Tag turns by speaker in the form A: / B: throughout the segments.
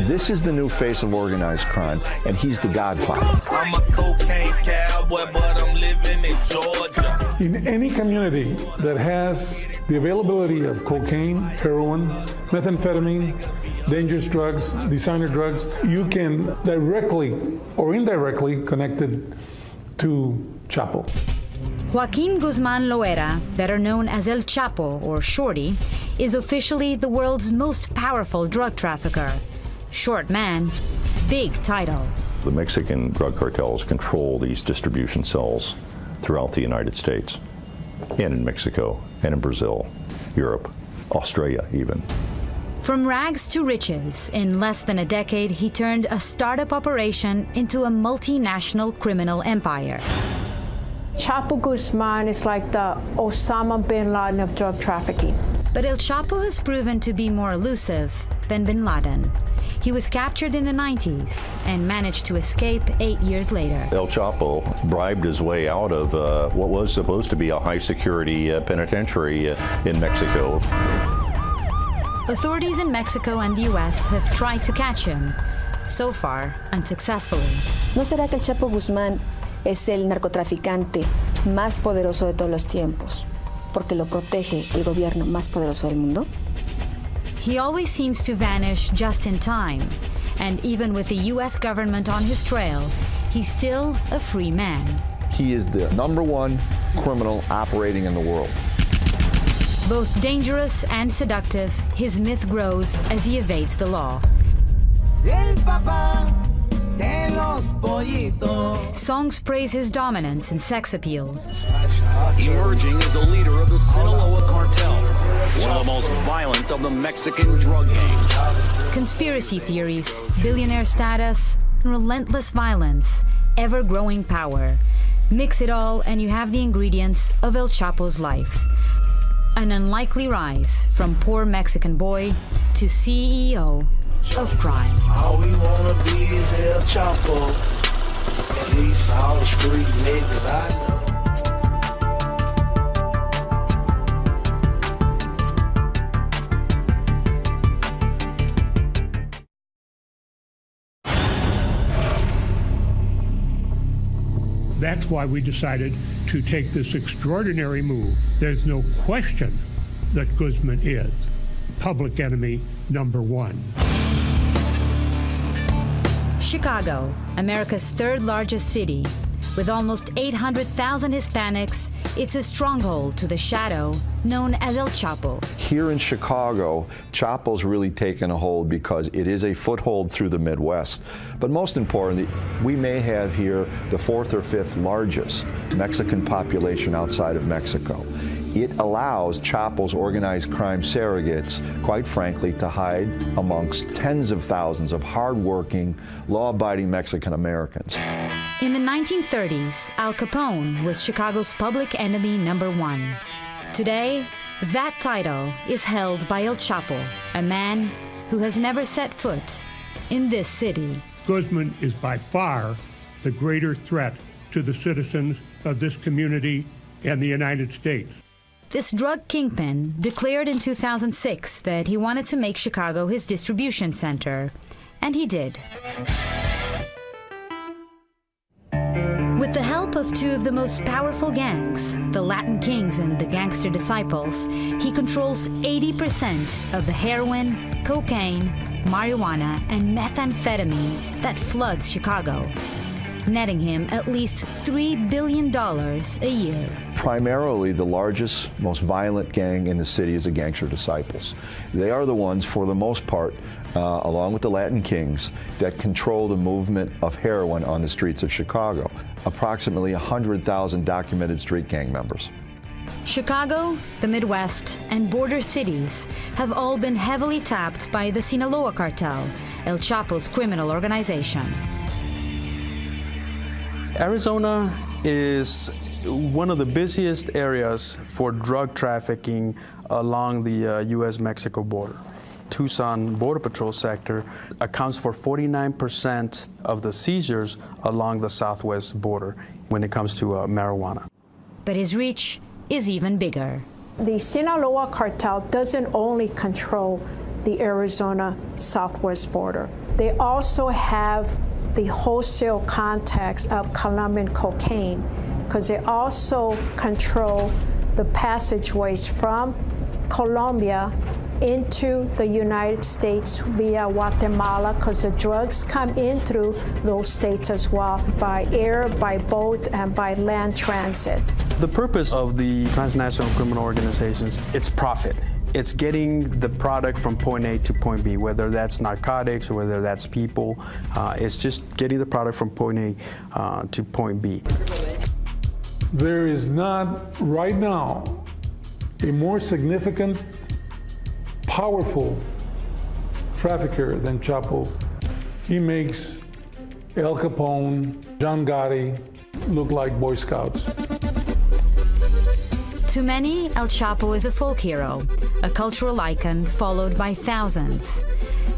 A: This is the new face of organized crime, and he's the godfather.
B: I'm a cocaine cowboy, but I'm living in Georgia.
C: In any community that has the availability of cocaine, heroin, methamphetamine, dangerous drugs, designer drugs, you can directly or indirectly connect it to Chapo.
D: Joaquín Guzmán Loera, better known as El Chapo or Shorty, is officially the world's most powerful drug trafficker. Short man, big title.
E: The Mexican drug cartels control these distribution cells throughout the United States, and in Mexico, and in Brazil, Europe, Australia even.
D: From rags to riches, in less than a decade, he turned a startup operation into a multinational criminal empire.
F: Chapo Guzman is like the Osama bin Laden of drug trafficking.
D: But El Chapo has proven to be more elusive than bin Laden. He was captured in the 90s and managed to escape 8 years later.
E: El Chapo bribed his way out of what was supposed to be a high-security penitentiary in Mexico.
D: Authorities in Mexico and the U.S. have tried to catch him, so far unsuccessfully.
G: ¿No será que el Chapo Guzmán es el narcotraficante más poderoso de todos los tiempos, porque lo protege el gobierno más poderoso del mundo?
D: He always seems to vanish just in time, and even with the U.S. government on his trail, he's still a free man.
A: He is the #1 criminal operating in the world.
D: Both dangerous and seductive, his myth grows as he evades the law. Songs praise his dominance and sex appeal.
H: Emerging as the leader of the Sinaloa cartel, one of the most violent of the Mexican drug gangs.
D: Conspiracy theories, billionaire status, relentless violence, ever-growing power. Mix it all and you have the ingredients of El Chapo's life. An unlikely rise from poor Mexican boy to CEO of crime.
B: All we wanna be is El Chapo. At least all the street niggas I know.
I: That's why we decided to take this extraordinary move. There's no question that Guzman is public enemy #1.
D: Chicago, America's third largest city, with almost 800,000 Hispanics, it's a stronghold to the shadow known as El Chapo.
A: Here in Chicago, Chapo's really taken a hold because it is a foothold through the Midwest. But most importantly, we may have here the 4th or 5th largest Mexican population outside of Mexico. It allows Chapo's organized crime surrogates, quite frankly, to hide amongst tens of thousands of hardworking, law-abiding Mexican Americans.
D: In the 1930s, Al Capone was Chicago's public enemy #1. Today, that title is held by El Chapo, a man who has never set foot in this city.
I: Guzman is by far the greater threat to the citizens of this community and the United States.
D: This drug kingpin declared in 2006 that he wanted to make Chicago his distribution center, and he did. With the help of two of the most powerful gangs, the Latin Kings and the Gangster Disciples, he controls 80% of the heroin, cocaine, marijuana, and methamphetamine that floods Chicago, netting him at least $3 billion a year.
A: Primarily, the largest, most violent gang in the city is the Gangster Disciples. They are the ones, for the most part, along with the Latin Kings, that control the movement of heroin on the streets of Chicago. Approximately 100,000 documented street gang members.
D: Chicago, the Midwest, and border cities have all been heavily tapped by the Sinaloa cartel, El Chapo's criminal organization.
J: Arizona is one of the busiest areas for drug trafficking along the U.S.-Mexico border. Tucson Border Patrol sector accounts for 49% of the seizures along the southwest border when it comes to marijuana.
D: But his reach is even bigger.
F: The Sinaloa cartel doesn't only control the Arizona southwest border. They also have the wholesale contacts of Colombian cocaine, because they also control the passageways from Colombia into the United States via Guatemala, because the drugs come in through those states as well, by air, by boat, and by land transit.
J: The purpose of the transnational criminal organizations, it's profit. It's getting the product from point A to point B, whether that's narcotics or whether that's people. It's just getting the product from point A to point B.
C: There is not, right now, a more significant, powerful trafficker than Chapo. He makes Al Capone, John Gotti look like Boy Scouts.
D: To many, El Chapo is a folk hero, a cultural icon followed by thousands.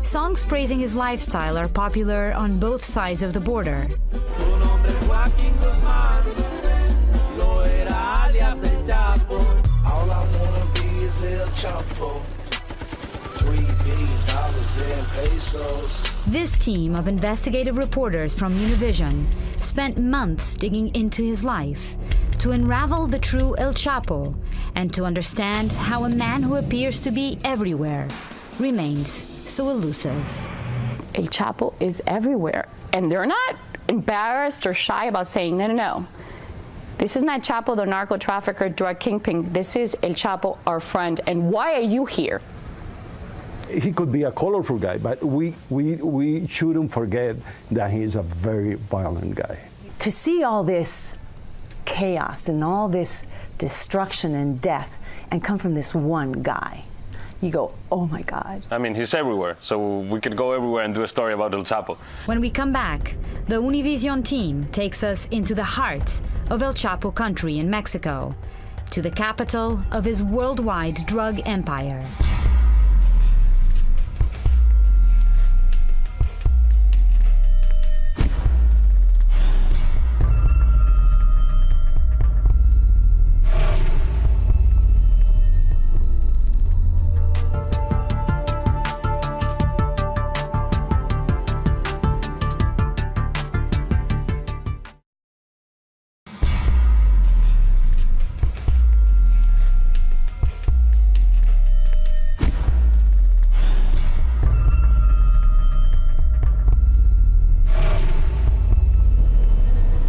D: Songs praising his lifestyle are popular on both sides of the border.
B: Joaquín Guzmán Loera, alias El Chapo. All I wanna be is El Chapo. $3 billion in pesos.
D: This team of investigative reporters from Univision spent months digging into his life to unravel the true El Chapo and to understand how a man who appears to be everywhere remains so elusive.
K: El Chapo is everywhere, and they're not embarrassed or shy about saying, no, no, no. This is not Chapo, the narco trafficker, drug kingpin. This is El Chapo, our friend, and why are you here?
L: He could be a colorful guy, but we shouldn't forget that he's a very violent guy.
M: To see all this chaos and all this destruction and death and come from this one guy, you go, oh my God.
N: I mean, he's everywhere, so we could go everywhere and do a story about El Chapo.
D: When we come back, the Univision team takes us into the heart of El Chapo country in Mexico, to the capital of his worldwide drug empire.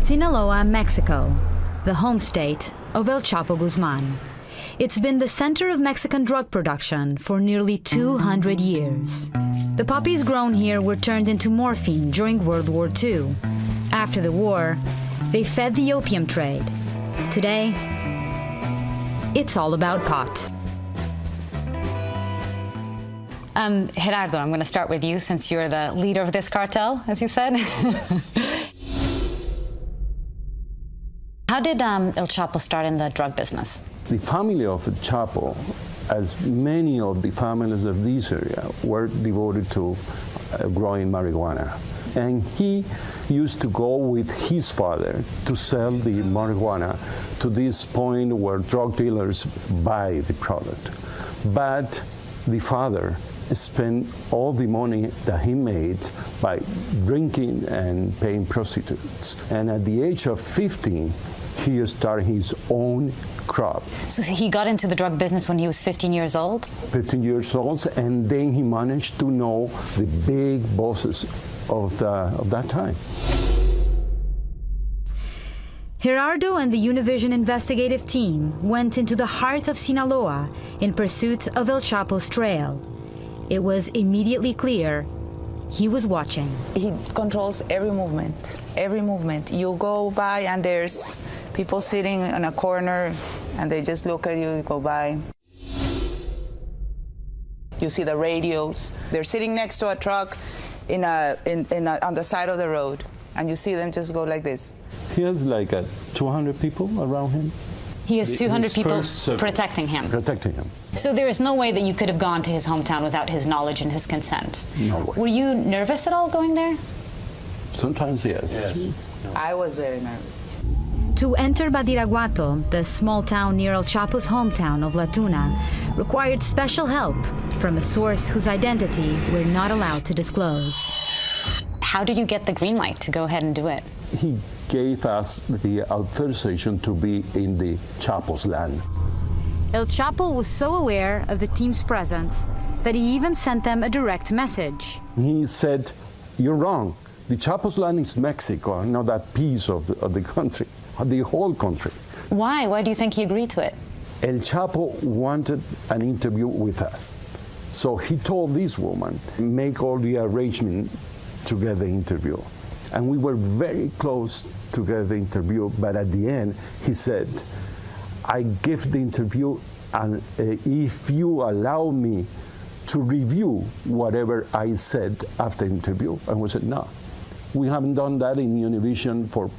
D: Sinaloa, Mexico, the home state of El Chapo Guzmán. It's been the center of Mexican drug production for nearly 200 years. The poppies grown here were turned into morphine during World War II. After the war, they fed the opium trade. Today, it's all about pot.
O: Gerardo, I'm going to start with you since you're the leader of this cartel, as you said. How did El Chapo start in the drug business?
L: The family of El Chapo, as many of the families of this area, were devoted to growing marijuana. And he used to go with his father to sell the marijuana to this point where drug dealers buy the product. But the father spent all the money that he made by drinking and paying prostitutes. And at the age of 15, he started his own crop.
O: So he got into the drug business when he was 15 years old?
L: 15 years old, and then he managed to know the big bosses of that time.
D: Gerardo and the Univision investigative team went into the heart of Sinaloa in pursuit of El Chapo's trail. It was immediately clear he was watching.
P: He controls every movement, every movement. You go by and there's people sitting in a corner and they just look at you, you go by. You see the radios. They're sitting next to a truck on the side of the road, and you see them just go like this.
L: He has like 200 people around him.
O: He has 200 people protecting him.
L: Protecting him.
O: So there is no way that you could have gone to his hometown without his knowledge and his consent.
L: No way.
O: Were you nervous at all going there?
L: Sometimes, yes.
P: I was very nervous.
D: To enter Badiraguato, the small town near El Chapo's hometown of La Tuna, required special help from a source whose identity we're not allowed to disclose.
O: How did you get the green light to go ahead and do it?
L: He gave us the authorization to be in the Chapo's land.
D: El Chapo was so aware of the team's presence that he even sent them a direct message.
L: He said, "You're wrong. The Chapo's land is Mexico, not that piece of the country, the whole country."
O: Why? Why do you think he agreed to it?
L: El Chapo wanted an interview with us. So he told this woman, make all the arrangement to get the interview. And we were very close to get the interview, but at the end, he said, "I give the interview, and if you allow me to review whatever I said after the interview." And we said, "No. We haven't done that in Univision for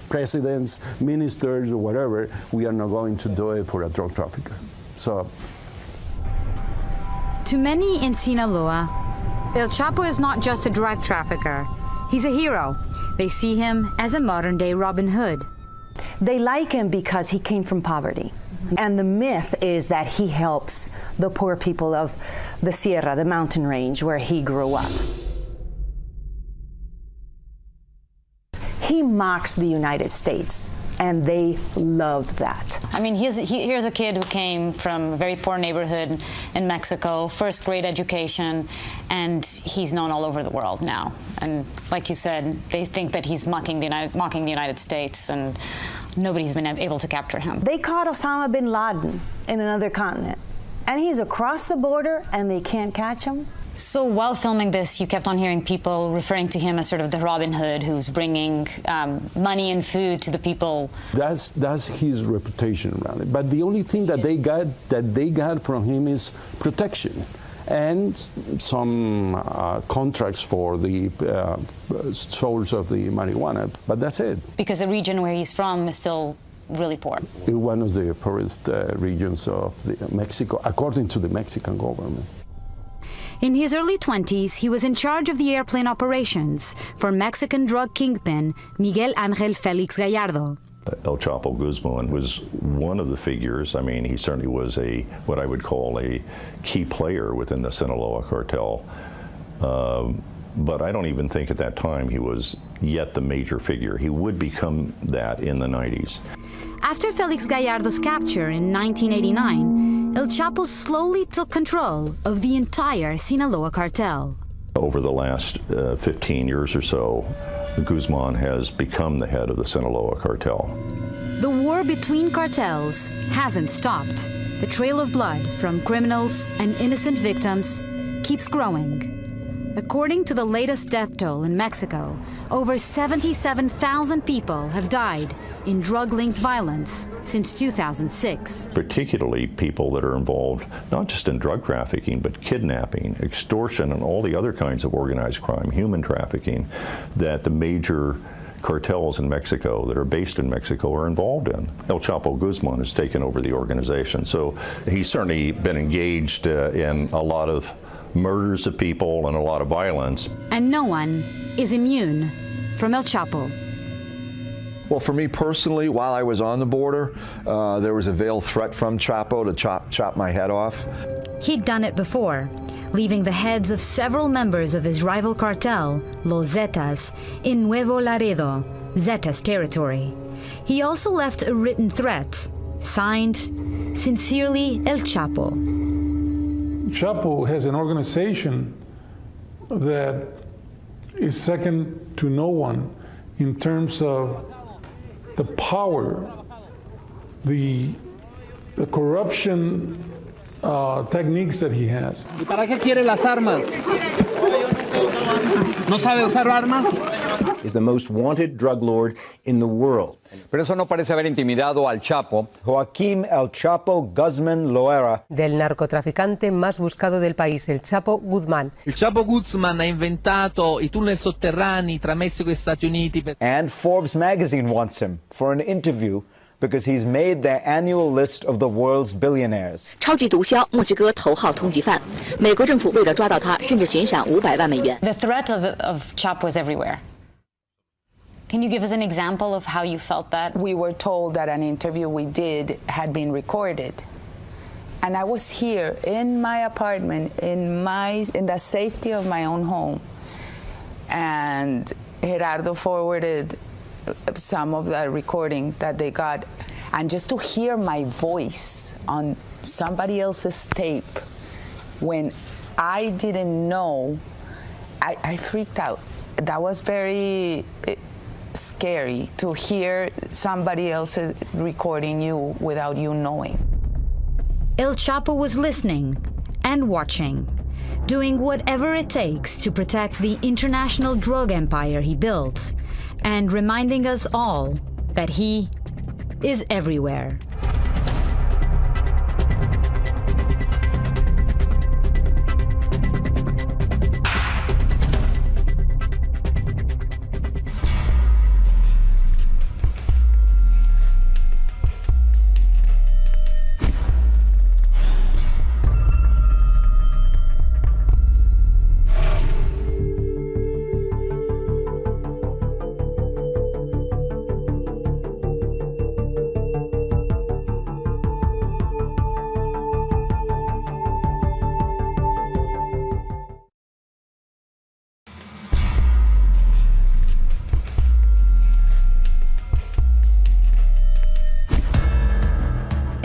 L: presidents, ministers, or whatever. We are not going to do it for a drug trafficker." So,
D: to many in Sinaloa, El Chapo is not just a drug trafficker. He's a hero. They see him as a modern-day Robin Hood.
M: They like him because he came from poverty. And the myth is that he helps the poor people of the Sierra, the mountain range where he grew up. He mocks the United States, and they love that.
O: I mean, here's a kid who came from a very poor neighborhood in Mexico, first grade education, and he's known all over the world now. And like you said, they think that he's mocking the United States, and nobody's been able to capture him.
M: They caught Osama bin Laden in another continent, and he's across the border, and they can't catch him.
O: So while filming this, you kept on hearing people referring to him as sort of the Robin Hood who's bringing money and food to the people.
L: That's his reputation around it. But the only thing that they got from him is protection and some contracts for the source of the marijuana. But that's it.
O: Because the region where he's from is still really poor.
L: One of the poorest regions of Mexico, according to the Mexican government.
D: In his early 20s, he was in charge of the airplane operations for Mexican drug kingpin Miguel Ángel Félix Gallardo.
E: El Chapo Guzmán was one of the figures. I mean, he certainly was what I would call a key player within the Sinaloa cartel. But I don't even think at that time he was yet the major figure. He would become that in the 90s.
D: After Félix Gallardo's capture in 1989, El Chapo slowly took control of the entire Sinaloa cartel.
E: Over the last 15 years or so, Guzmán has become the head of the Sinaloa cartel.
D: The war between cartels hasn't stopped. The trail of blood from criminals and innocent victims keeps growing. According to the latest death toll in Mexico, over 77,000 people have died in drug-linked violence since 2006.
E: Particularly people that are involved not just in drug trafficking, but kidnapping, extortion, and all the other kinds of organized crime, human trafficking, that the major cartels in Mexico that are based in Mexico are involved in. El Chapo Guzmán has taken over the organization, so he's certainly been engaged in a lot of murders of people and a lot of violence.
D: And no one is immune from El Chapo.
A: Well, for me personally, while I was on the border, there was a veiled threat from Chapo to chop my head off.
D: He'd done it before, leaving the heads of several members of his rival cartel, Los Zetas, in Nuevo Laredo, Zetas territory. He also left a written threat, signed, "Sincerely, El Chapo."
C: Chapo has an organization that is second to no one in terms of the power, the corruption techniques that he has.
Q: ¿Y para qué quiere las armas? ¿No sabe usar armas?
R: Is the most wanted drug lord in the world.
S: Pero eso no parece haber intimidado al Chapo.
T: Joaquín El Chapo Guzmán Loera.
U: Del narcotraficante más buscado del país, el Chapo Guzmán.
V: Il Chapo Guzmán ha inventato i tunnel sotterranei tra Messico e Stati Uniti.
T: And Forbes magazine wants him for an interview because he's made their annual list of the world's billionaires.
W: 超级毒枭墨西哥头号通缉犯，美国政府为了抓到他，甚至悬赏500万美元。
O: The threat of Chapo is everywhere. Can you give us an example of how you felt that?
P: We were told that an interview we did had been recorded. And I was here in my apartment, in the safety of my own home. And Gerardo forwarded some of the recording that they got. And just to hear my voice on somebody else's tape when I didn't know, I freaked out. That was very scary, to hear somebody else recording you without you knowing.
D: El Chapo was listening and watching, doing whatever it takes to protect the international drug empire he built, and reminding us all that he is everywhere.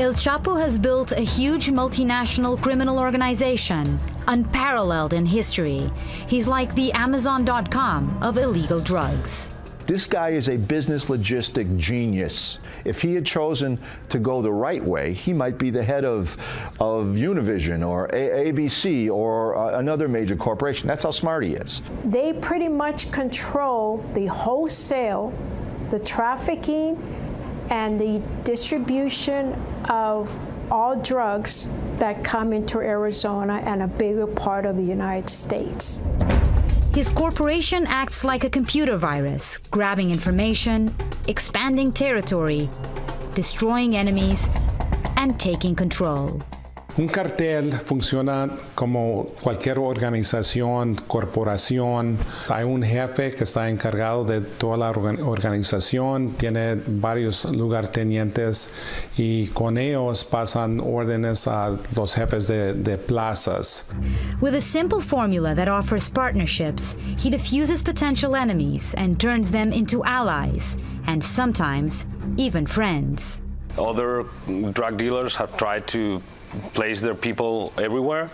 D: El Chapo has built a huge multinational criminal organization, unparalleled in history. He's like the Amazon.com of illegal drugs.
A: This guy is a business logistic genius. If he had chosen to go the right way, he might be the head of Univision or ABC or another major corporation. That's how smart he is.
F: They pretty much control the wholesale, the trafficking, and the distribution of all drugs that come into Arizona and a bigger part of the United States.
D: His corporation acts like a computer virus, grabbing information, expanding territory, destroying enemies, and taking control.
C: Un cartel funciona como cualquier organización, corporación. Hay un jefe que está encargado de toda la organización, tiene varios lugartenientes y con ellos pasan órdenes a los jefes de plazas.
D: With a simple formula that offers partnerships, he diffuses potential enemies and turns them into allies, and sometimes even friends.
N: Other drug dealers have tried to place their people everywhere.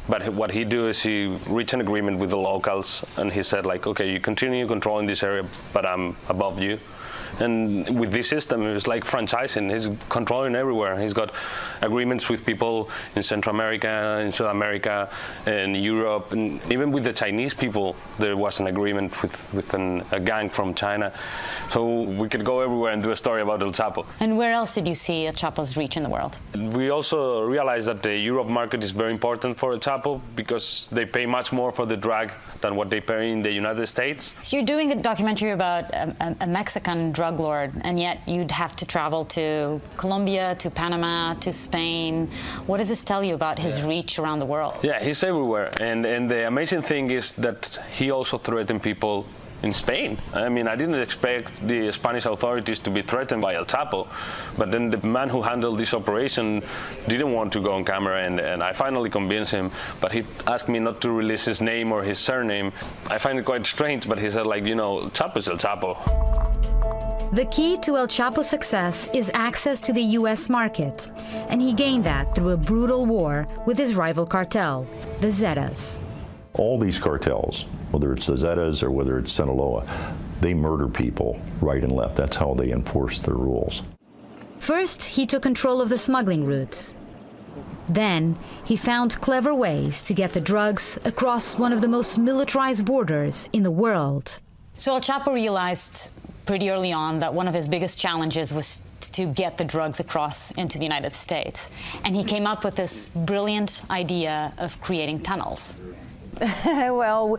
N: But what he do is he reached an agreement with the locals, and he said, like, okay, you continue controlling this area, but I'm above you. And with this system, it's like franchising. He's controlling everywhere. He's got agreements with people in Central America, in South America, in Europe, and even with the Chinese people, there was an agreement with a gang from China. So we could go everywhere and do a story about El Chapo.
O: And where else did you see El Chapo's reach in the world?
N: We also realized that the Europe market is very important for El Chapo because they pay much more for the drug than what they pay in the United States.
O: So you're doing a documentary about a Mexican drug lord, and yet you'd have to travel to Colombia, to Panama, to Spain. What does this tell you about his reach around the world?
N: Yeah, he's everywhere. And the amazing thing is that he also threatened people in Spain. I mean, I didn't expect the Spanish authorities to be threatened by El Chapo, but then the man who handled this operation didn't want to go on camera, and I finally convinced him, but he asked me not to release his name or his surname. I find it quite strange, but he said, like, you know, Chapo's El Chapo.
D: The key to El Chapo's success is access to the U.S. market, and he gained that through a brutal war with his rival cartel, the Zetas.
E: All these cartels, whether it's the Zetas or whether it's Sinaloa, they murder people right and left. That's how they enforce their rules.
D: First, he took control of the smuggling routes. Then, he found clever ways to get the drugs across one of the most militarized borders in the world.
O: So El Chapo realized pretty early on that one of his biggest challenges was to get the drugs across into the United States. And he came up with this brilliant idea of creating tunnels.
M: Well,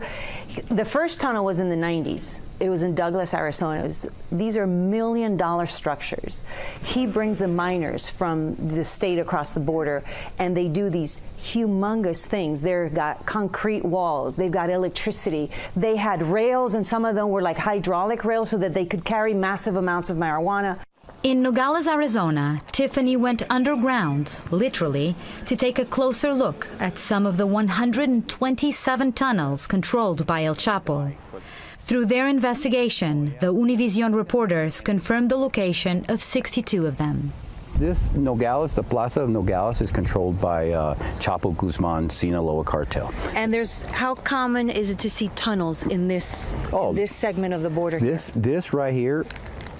M: the first tunnel was in the 90s. It was in Douglas, Arizona. These are $1 million structures. He brings the miners from the state across the border, and they do these humongous things. They've got concrete walls. They've got electricity. They had rails, and some of them were like hydraulic rails so that they could carry massive amounts of marijuana.
D: In Nogales, Arizona, Tiffany went underground, literally, to take a closer look at some of the 127 tunnels controlled by El Chapo. Through their investigation, the Univision reporters confirmed the location of 62 of them.
G: This Nogales, the Plaza of Nogales, is controlled by Chapo Guzmán Sinaloa cartel.
M: And how common is it to see tunnels in this segment of the border?
G: This right here,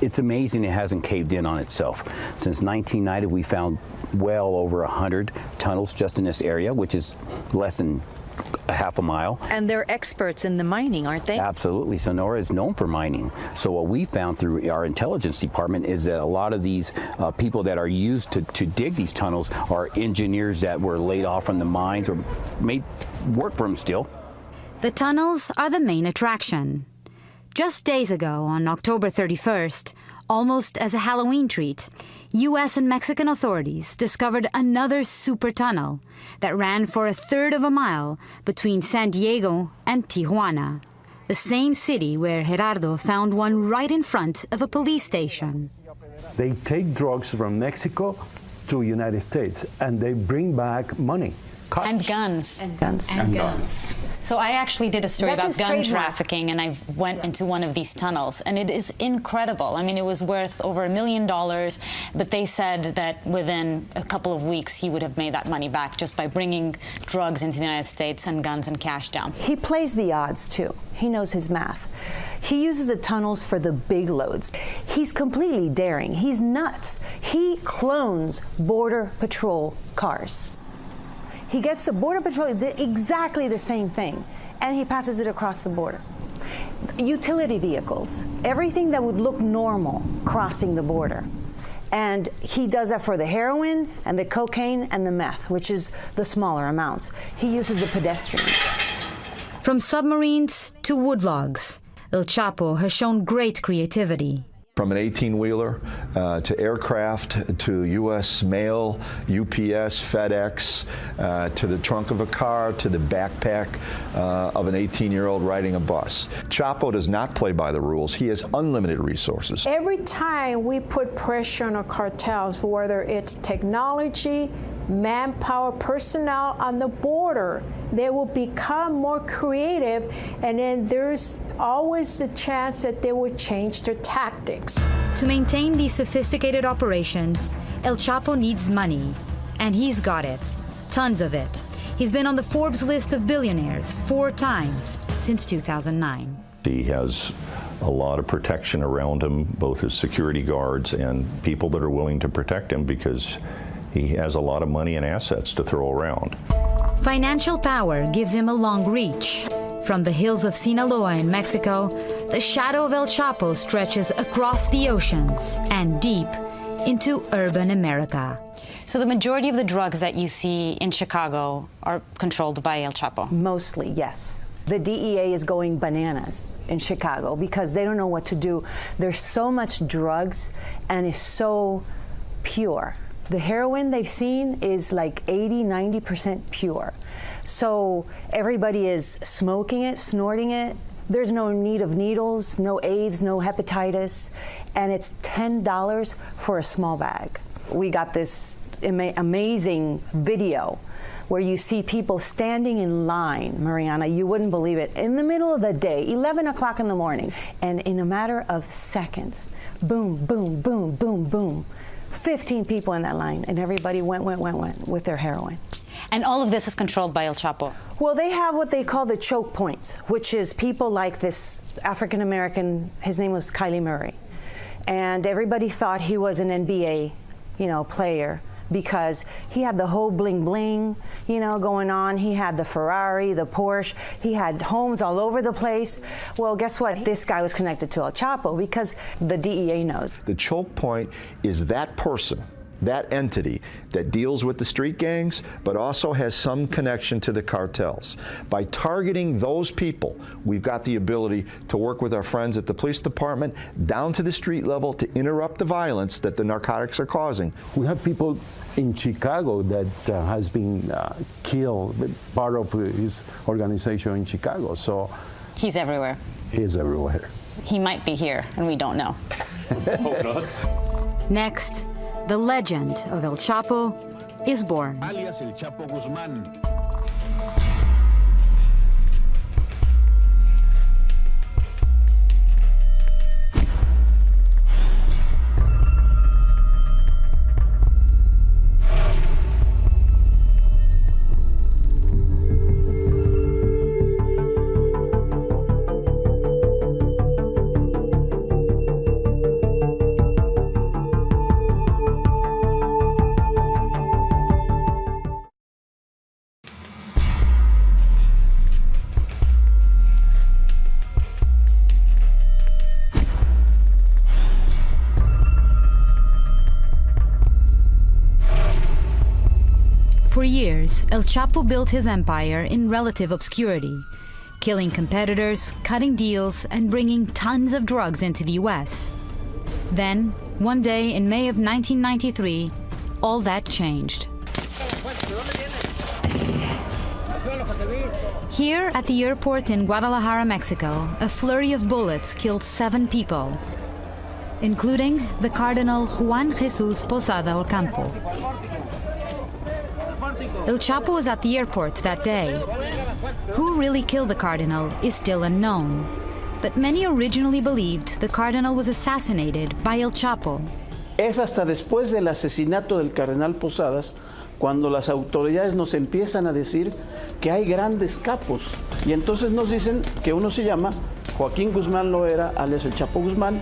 G: it's amazing it hasn't caved in on itself. Since 1990, we found well over 100 tunnels just in this area, which is less than a half a mile.
M: And they're experts in the mining, aren't they?
G: Absolutely. Sonora is known for mining. So what we found through our intelligence department is that a lot of these people that are used to dig these tunnels are engineers that were laid off from the mines or made work for them still.
D: The tunnels are the main attraction. Just days ago, on October 31st, almost as a Halloween treat, U.S. and Mexican authorities discovered another super tunnel that ran for 1/3 of a mile between San Diego and Tijuana, the same city where Gerardo found one right in front of a police station.
L: They take drugs from Mexico to the United States, and they bring back money.
O: And guns.
M: And guns.
O: And guns. So I actually did a story
M: That's
O: about gun
M: his trademark.
O: trafficking, and I went into one of these tunnels, and it is incredible. I mean, it was worth over $1 million, but they said that within a couple of weeks he would have made that money back just by bringing drugs into the United States and guns and cash down.
M: He plays the odds, too. He knows his math. He uses the tunnels for the big loads. He's completely daring. He's nuts. He clones Border Patrol cars. He gets the Border Patrol, exactly the same thing, and he passes it across the border. Utility vehicles, everything that would look normal crossing the border. And he does that for the heroin and the cocaine and the meth, which is the smaller amounts. He uses the pedestrians.
D: From submarines to woodlogs, El Chapo has shown great creativity.
A: From an 18-wheeler to aircraft to U.S. mail, UPS, FedEx, to the trunk of a car, to the backpack of an 18-year-old riding a bus. Chapo does not play by the rules. He has unlimited resources.
F: Every time we put pressure on our cartels, whether it's technology, manpower, personnel on the border, they will become more creative, and then there's always the chance that they will change their tactics.
D: To maintain these sophisticated operations, El Chapo needs money, and he's got it. Tons of it. He's been on the Forbes list of billionaires 4 times since 2009.
E: He has a lot of protection around him, both his security guards and people that are willing to protect him, because he has a lot of money and assets to throw around.
D: Financial power gives him a long reach. From the hills of Sinaloa in Mexico, the shadow of El Chapo stretches across the oceans and deep into urban America.
O: So the majority of the drugs that you see in Chicago are controlled by El Chapo?
M: Mostly, yes. The DEA is going bananas in Chicago because they don't know what to do. There's so much drugs, and it's so pure. The heroin they've seen is like 80–90% pure. So everybody is smoking it, snorting it. There's no need of needles, no AIDS, no hepatitis, and it's $10 for a small bag. We got this amazing video where you see people standing in line, Mariana, you wouldn't believe it, in the middle of the day, 11 o'clock in the morning, and in a matter of seconds, boom, boom, boom, boom, boom, 15 people in that line, and everybody went with their heroin.
O: And all of this is controlled by El Chapo?
M: Well, they have what they call the choke points, which is people like this African-American, his name was Kylie Murray, and everybody thought he was an NBA, player, because he had the whole bling bling, going on. He had the Ferrari, the Porsche. He had homes all over the place. Well, guess what? This guy was connected to El Chapo because the DEA knows.
A: The choke point is that person that entity that deals with the street gangs, but also has some connection to the cartels. By targeting those people, we've got the ability to work with our friends at the police department down to the street level to interrupt the violence that the narcotics are causing.
L: We have people in Chicago that has been killed, part of his organization in Chicago. So
O: He's everywhere.
L: He is everywhere.
O: He might be here, and we don't know.
L: Hope not.
D: Next, the legend of El Chapo is born.
H: Alias El Chapo Guzmán.
D: For years, El Chapo built his empire in relative obscurity, killing competitors, cutting deals, and bringing tons of drugs into the US. Then, one day in May of 1993, all that changed. Here at the airport in Guadalajara, Mexico, a flurry of bullets killed 7 people, including the Cardinal Juan Jesus Posada Ocampo. El Chapo was at the airport that day. Who really killed the Cardinal is still unknown, but many originally believed the Cardinal was assassinated by El Chapo.
I: Es hasta después del asesinato del Cardenal Posadas cuando las autoridades nos empiezan a decir que hay grandes capos. Y entonces nos dicen que uno se llama Joaquín Guzmán Loera, alias El Chapo Guzmán.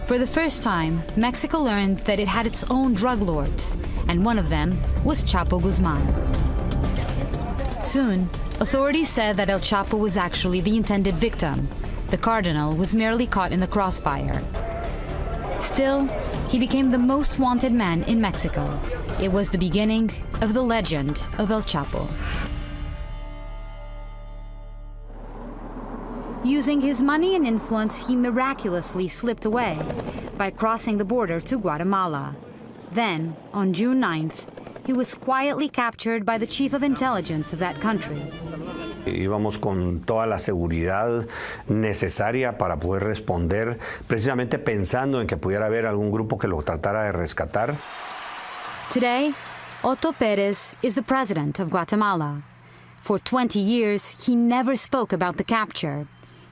D: For the first time, Mexico learned that it had its own drug lords, and one of them was Chapo Guzmán. Soon, authorities said that El Chapo was actually the intended victim. The Cardinal was merely caught in the crossfire. Still, he became the most wanted man in Mexico. It was the beginning of the legend of El Chapo. Using his money and influence, he miraculously slipped away by crossing the border to Guatemala. Then, on June 9th, he was quietly captured by the chief of intelligence of that country.
J: Íbamos con toda la seguridad necesaria para poder responder, precisamente pensando en que pudiera haber algún grupo que lo tratara de rescatar.
D: Today, Otto Pérez is the president of Guatemala. For 20 years, he never spoke about the capture.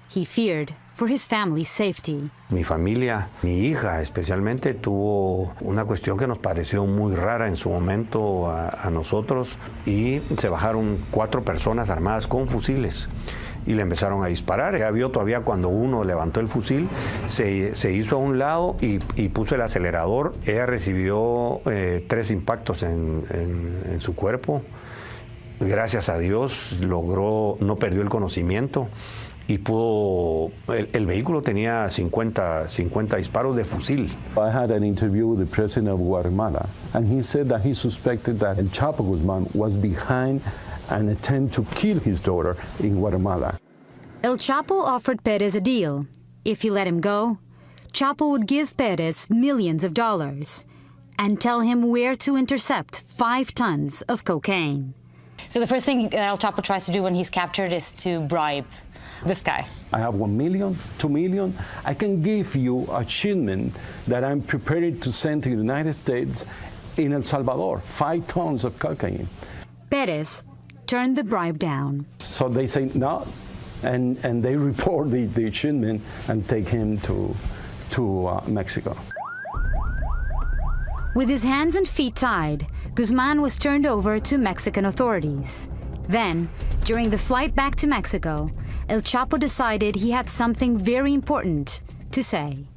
D: He feared for his family's safety.
J: Mi familia, mi hija especialmente, tuvo una cuestión que nos pareció muy rara en su momento a nosotros, y se bajaron 4 personas armadas con fusiles y le empezaron a disparar. Ella vio todavía cuando uno levantó el fusil, se hizo a un lado y puso el acelerador. Ella recibió 3 impactos en su cuerpo. Gracias a Dios no perdió el conocimiento. Y el vehículo tenía 50 disparos de fusil.
L: I had an interview with the president of Guatemala, and he said that he suspected that El Chapo Guzmán was behind an attempt to kill his daughter in Guatemala.
D: El Chapo offered Pérez a deal. If he let him go, Chapo would give Pérez millions of dollars and tell him where to intercept 5 tons of cocaine.
O: So the first thing El Chapo tries to do when he's captured is to bribe this guy.
L: I have 1 million, 2 million. I can give you a shipment that I'm prepared to send to the United States in El Salvador, 5 tons of cocaine.
D: Pérez turned the bribe down.
L: So they say no, and they report the shipment and take him to Mexico.
D: With his hands and feet tied, Guzmán was turned over to Mexican authorities. Then, during the flight back to Mexico, El Chapo decided he had something very important to say.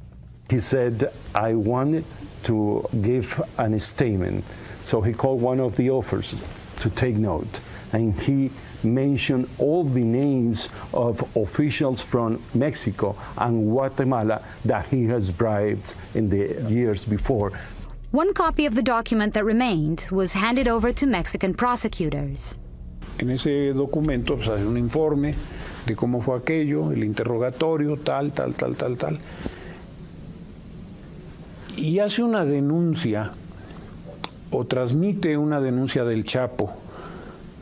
L: He said, I wanted to give a statement. So he called one of the officers to take note. And he mentioned all the names of officials from Mexico and Guatemala that he has bribed in the years before.
D: One copy of the document that remained was handed over to Mexican prosecutors.
C: En ese documento pues, hace un informe de cómo fue aquello, el interrogatorio, tal. Y hace una denuncia, o transmite una denuncia del Chapo,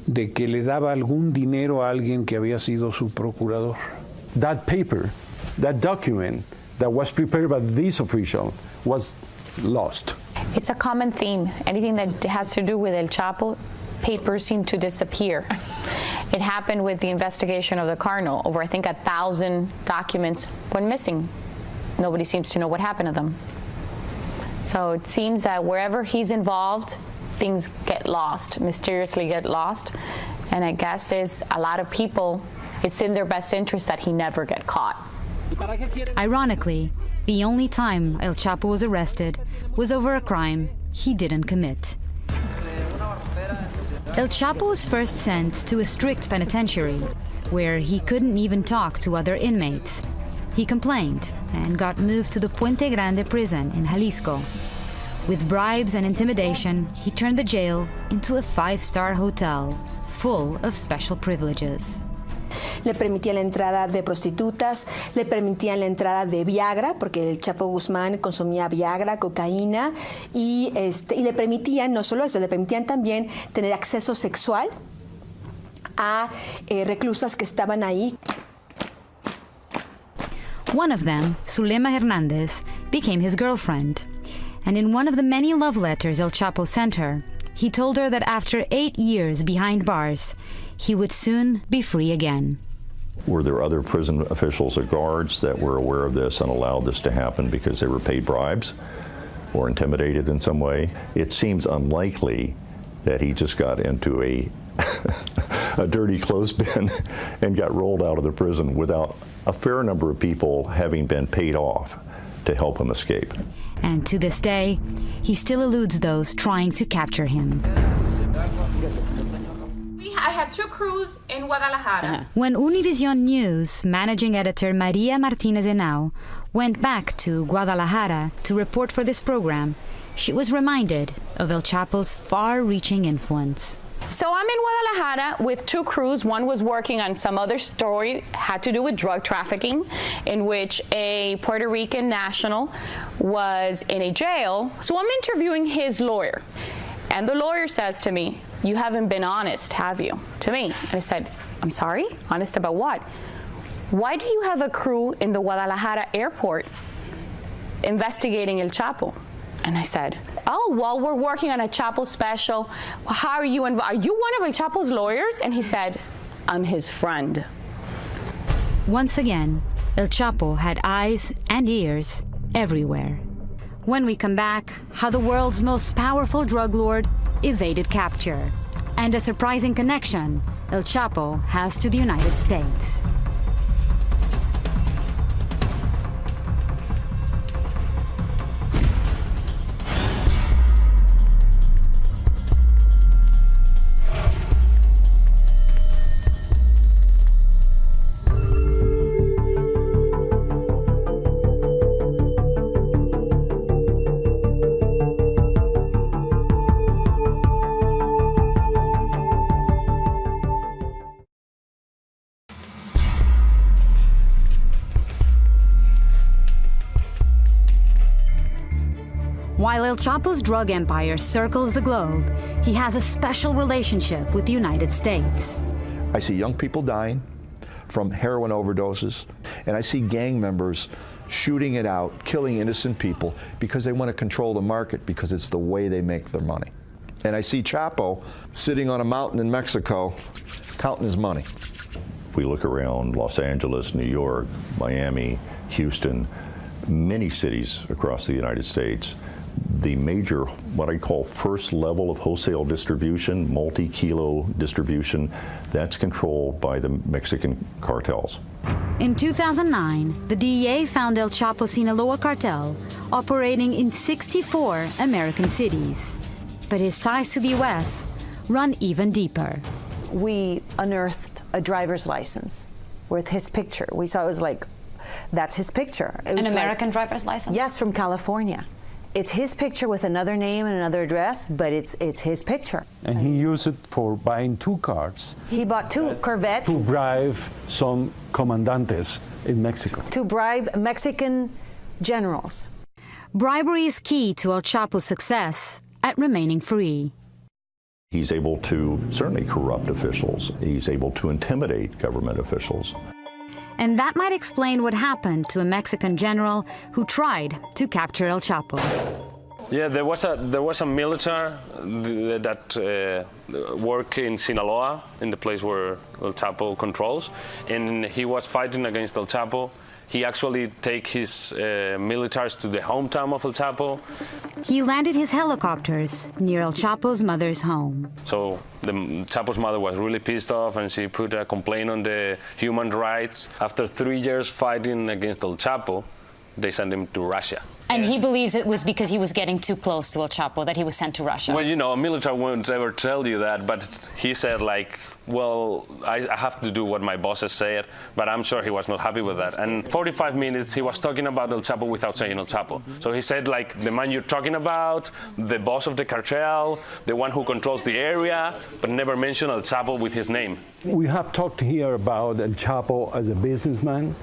C: de que le daba algún dinero a alguien que había sido su procurador.
L: That paper, that document that was prepared by this official was lost.
B: It's a common theme. Anything that has to do with El Chapo, papers seem to disappear. It happened with the investigation of the Cardinal. Over, I think, 1,000 documents went missing. Nobody seems to know what happened to them. So it seems that wherever he's involved, things get lost, mysteriously get lost. And I guess is a lot of people, it's in their best interest that he never get caught.
D: Ironically, the only time El Chapo was arrested was over a crime he didn't commit. El Chapo was first sent to a strict penitentiary, where he couldn't even talk to other inmates. He complained and got moved to the Puente Grande prison in Jalisco. With bribes and intimidation, he turned the jail into a 5-star hotel, full of special privileges.
H: Le permitían la entrada de prostitutas, le permitían la entrada de Viagra, porque el Chapo Guzmán consumía Viagra, cocaína, y le permitían, no solo eso, le permitían también tener acceso sexual a reclusas que estaban ahí.
D: One of them, Zulema Hernandez, became his girlfriend. And in one of the many love letters El Chapo sent her, he told her that after 8 years behind bars, he would soon be free again.
E: Were there other prison officials or guards that were aware of this and allowed this to happen because they were paid bribes or intimidated in some way? It seems unlikely that he just got into a dirty clothespin and got rolled out of the prison without a fair number of people having been paid off to help him escape.
D: And to this day, he still eludes those trying to capture him.
K: I had 2 crews in Guadalajara.
D: When Univision News managing editor Maria Martinez Henao went back to Guadalajara to report for this program, she was reminded of El Chapo's far-reaching influence.
K: So I'm in Guadalajara with 2 crews. One was working on some other story, had to do with drug trafficking, in which a Puerto Rican national was in a jail. So I'm interviewing his lawyer. And the lawyer says to me, "You haven't been honest, have you?" To me. And I said, "I'm sorry? Honest about what? Why do you have a crew in the Guadalajara airport investigating El Chapo?" And I said, "Oh, well, we're working on a Chapo special. How are you involved? Are you one of El Chapo's lawyers?" And he said, "I'm his friend."
D: Once again, El Chapo had eyes and ears everywhere. When we come back, how the world's most powerful drug lord evaded capture, and a surprising connection El Chapo has to the United States. While El Chapo's drug empire circles the globe, he has a special relationship with the United States.
A: I see young people dying from heroin overdoses, and I see gang members shooting it out, killing innocent people because they want to control the market because it's the way they make their money. And I see Chapo sitting on a mountain in Mexico counting his money.
E: We look around Los Angeles, New York, Miami, Houston, many cities across the United States. The major, what I call first level of wholesale distribution, multi-kilo distribution, that's controlled by the Mexican cartels.
D: In 2009, the DEA found El Chapo Sinaloa cartel operating in 64 American cities. But his ties to the U.S. run even deeper.
M: We unearthed a driver's license with his picture. We saw it was like, that's his picture. It was
O: An American driver's license?
M: Yes, from California. It's his picture with another name and another address, but it's his picture.
L: And he used it for buying 2 cars.
M: He bought 2 Corvettes.
L: To bribe some comandantes in Mexico.
M: To bribe Mexican generals.
D: Bribery is key to El Chapo's success at remaining free.
E: He's able to certainly corrupt officials. He's able to intimidate government officials.
D: And that might explain what happened to a Mexican general who tried to capture El Chapo.
N: Yeah, there was a military that worked in Sinaloa, in the place where El Chapo controls, and he was fighting against El Chapo. He actually take his militaries to the hometown of El Chapo.
D: He landed his helicopters near El Chapo's mother's home.
N: So the Chapo's mother was really pissed off, and she put a complaint on the human rights. After 3 years fighting against El Chapo, they sent him to Russia.
O: And he believes it was because he was getting too close to El Chapo that he was sent to Russia.
N: Well, you know, a military won't ever tell you that, but he said, like, well, I have to do what my bosses said, but I'm sure he was not happy with that. And 45 minutes, he was talking about El Chapo without saying El Chapo. So he said, like, the man you're talking about, the boss of the cartel, the one who controls the area, but never mentioned El Chapo with his name.
L: We have talked here about El Chapo as a businessman,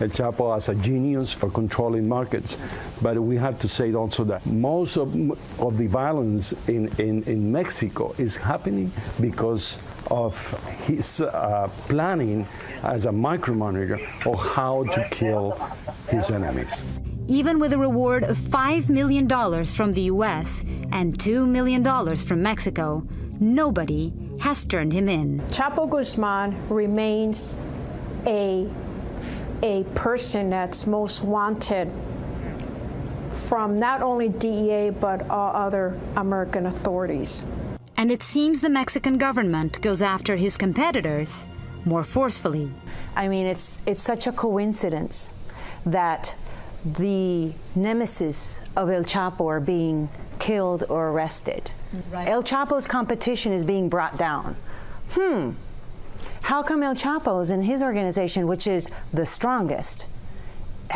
L: El Chapo as a genius for controlling markets, but we have to say also that most of the violence in Mexico is happening because of his planning as a micromanager of how to kill his enemies.
D: Even with a reward of $5 million from the U.S. and $2 million from Mexico, nobody has turned him in.
F: Chapo Guzmán remains a person that's most wanted from not only DEA but all other American authorities.
D: And it seems the Mexican government goes after his competitors more forcefully.
M: I mean, it's such a coincidence that the nemesis of El Chapo are being killed or arrested. Right. El Chapo's competition is being brought down. How come El Chapo's and his organization, which is the strongest,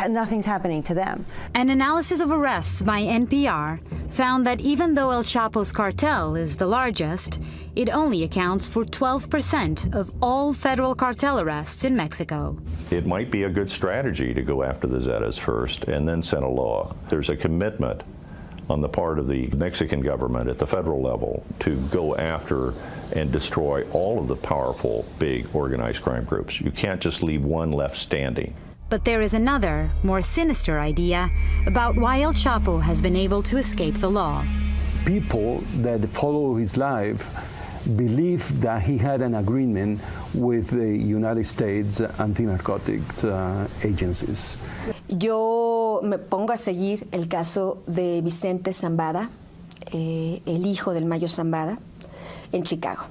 M: nothing's happening to them?
D: An analysis of arrests by NPR found that even though El Chapo's cartel is the largest, it only accounts for 12% of all federal cartel arrests in Mexico.
E: It might be a good strategy to go after the Zetas first and then Sinaloa. There's a commitment on the part of the Mexican government at the federal level to go after and destroy all of the powerful, big, organized crime groups. You can't just leave one left standing.
D: But there is another, more sinister idea about why El Chapo has been able to escape the law.
L: People that follow his life believe that he had an agreement with the United States anti-narcotics agencies.
H: Yo me pongo a seguir el caso de Vicente Zambada, el hijo del Mayo Zambada, en Chicago.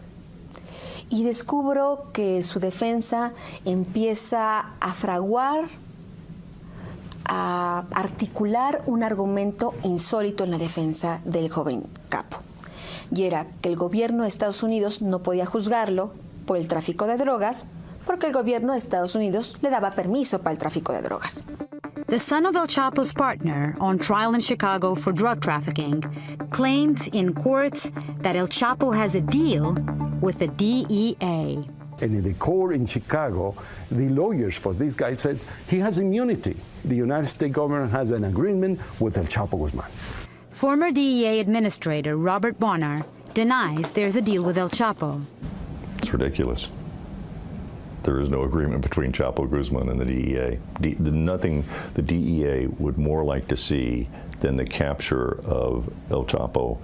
H: Y descubro que su defensa empieza a fraguar, a articular un argumento insólito en la defensa del joven capo. Y era que el gobierno de Estados Unidos no podía juzgarlo por el tráfico de drogas porque el gobierno de Estados Unidos le daba permiso para el tráfico de drogas.
D: The son of El Chapo's partner on trial in Chicago for drug trafficking claimed in court that El Chapo has a deal with the DEA.
L: And in the court in Chicago, the lawyers for this guy said he has immunity. The United States government has an agreement with El Chapo Guzmán.
D: Former DEA Administrator Robert Bonner denies there's a deal with El Chapo.
E: It's ridiculous. There is no agreement between Chapo Guzman and the DEA. Nothing the DEA would more like to see than the capture of El Chapo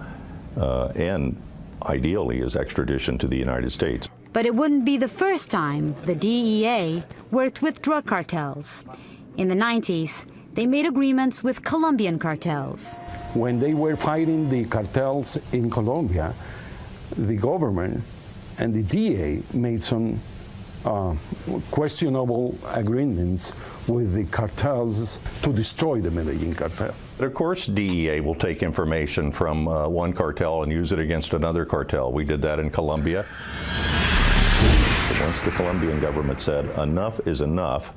E: and ideally his extradition to the United States.
D: But it wouldn't be the first time the DEA worked with drug cartels. In the 90s, they made agreements with Colombian cartels.
L: When they were fighting the cartels in Colombia, the government and the DEA made some questionable agreements with the cartels to destroy the Medellin cartel.
E: Of course, DEA will take information from one cartel and use it against another cartel. We did that in Colombia. Once the Colombian government said enough is enough,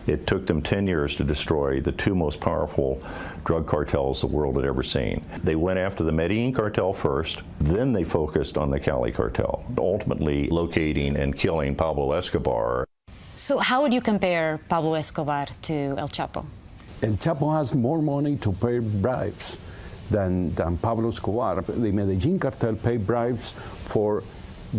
E: It took them 10 years to destroy the two most powerful drug cartels the world had ever seen. They went after the Medellin cartel first, then they focused on the Cali cartel, ultimately locating and killing Pablo Escobar.
O: So how would you compare Pablo Escobar to El Chapo?
L: El Chapo has more money to pay bribes than Pablo Escobar. The Medellin cartel paid bribes for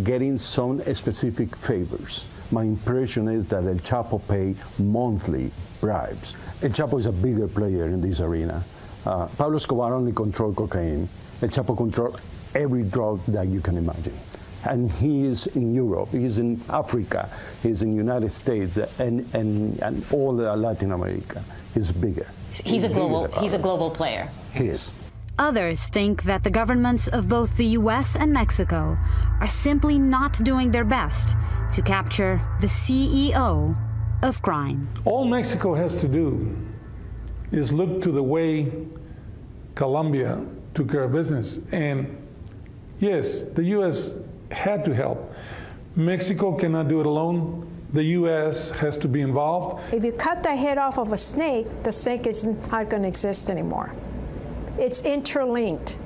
L: getting some specific favors. My impression is that El Chapo paid monthly bribes. El Chapo is a bigger player in this arena. Pablo Escobar only controlled cocaine. El Chapo controlled every drug that you can imagine. And he is in Europe, he's in Africa, he's in the United States, and all Latin America. He's bigger.
O: He's a global player.
L: He is.
D: Others think that the governments of both the US and Mexico are simply not doing their best to capture the CEO of crime.
C: All Mexico has to do is look to the way Colombia took care of business. And yes, the US had to help. Mexico cannot do it alone. The US has to be involved.
F: If you cut the head off of a snake, the snake is not going to exist anymore. It's interlinked,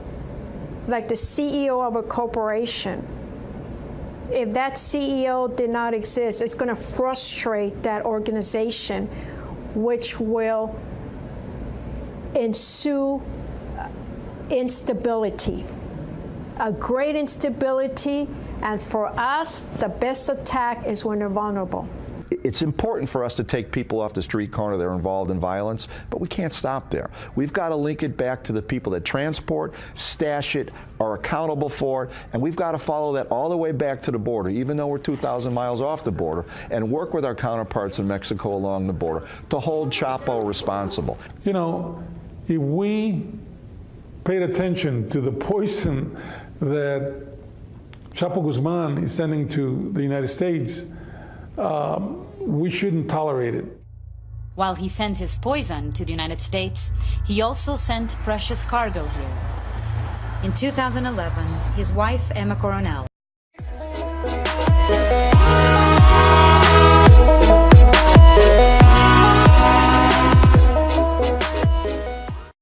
F: like the CEO of a corporation. If that CEO did not exist, it's going to frustrate that organization, which will ensue instability, a great instability, and for us, the best attack is when they're vulnerable.
A: It's important for us to take people off the street corner that are involved in violence, but we can't stop there. We've got to link it back to the people that transport, stash it, are accountable for it, and we've got to follow that all the way back to the border, even though we're 2,000 miles off the border, and work with our counterparts in Mexico along the border to hold Chapo responsible.
C: You know, if we paid attention to the poison that Chapo Guzmán is sending to the United States, we shouldn't tolerate it.
D: While he sends his poison to the United States, he also sent precious cargo here. In 2011, his wife, Emma Coronel,